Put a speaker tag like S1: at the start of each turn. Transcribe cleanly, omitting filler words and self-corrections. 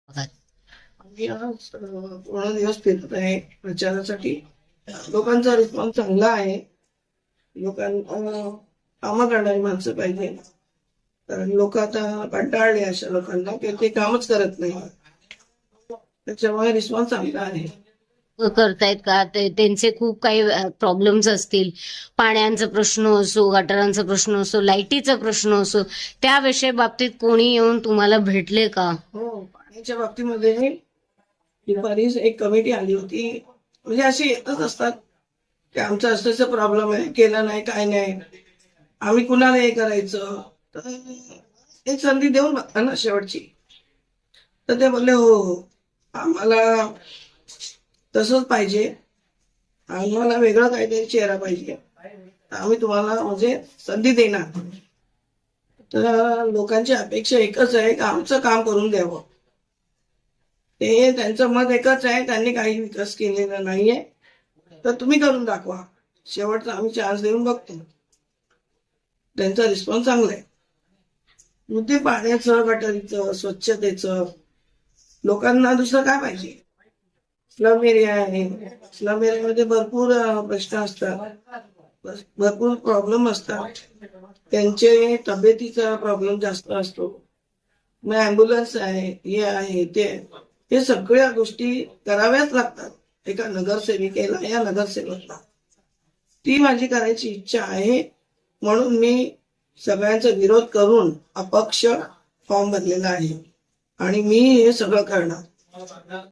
S1: आम्ही आज पूर्ण दिवस फिरत आहे प्रचारासाठी. लोकांचा रिस्पॉन्स चांगला आहे. लोकांना कामं करणारी माणसं पाहिजे, कारण लोक आता कंटाळले अशा लोकांना की ते कामच करत नाही. त्याच्यामुळे रिस्पॉन्स चांगला आहे.
S2: करतायत का ते त्यांचे खूप काही प्रॉब्लेम्स असतील. पाण्याचा प्रश्न असो, गटारांचा प्रश्न असो, लाईटीचा प्रश्न असो, त्या विषय बाबतीत कोणी येऊन तुम्हाला भेटले का?
S1: हो, पाण्याच्या बाबतीमध्ये दुपारी एक कमिटी आली होती. म्हणजे अशी येतच असतात की आमचा असल्याचा प्रॉब्लेम आहे, केला नाही, काय नाही, आम्ही कुणाला हे करायचं. तर एक संधी देऊन बघा ना शेवटची. तर ते बोलले हो हो, आम्हाला तसंच पाहिजे, आम्हाला वेगळा काहीतरी चेहरा पाहिजे, तर आम्ही तुम्हाला म्हणजे संधी देणार. तर लोकांची अपेक्षा एकच आहे की आमचं काम करून द्यावं. ते त्यांचं मत एकच आहे, त्यांनी काही विकास केलेला नाहीये, तर तुम्ही करून दाखवा. शेवटचा आम्ही चान्स देऊन बघतो. त्यांचा रिस्पॉन्स चांगला आहे. मुद्दे पाण्याचं, गटारीचं, स्वच्छतेचं, लोकांना दुसरं काय पाहिजे. स्लम एरिया आहे, स्लम एरियामध्ये भरपूर प्रश्न असतात, भरपूर प्रॉब्लेम असतात. त्यांचे तब्येतीचा प्रॉब्लेम जास्त असतो. मग ॲम्ब्युलन्स आहे, हे आहे, ते आहे. हे सगळ्या गोष्टी कराव्याच लागतात एका नगरसेविकेला या नगरसेवकला. ती माझी करायची इच्छा आहे, म्हणून मी सगळ्यांचा विरोध करून अपक्ष फॉर्म भरलेला आहे आणि मी हे सगळं करणार.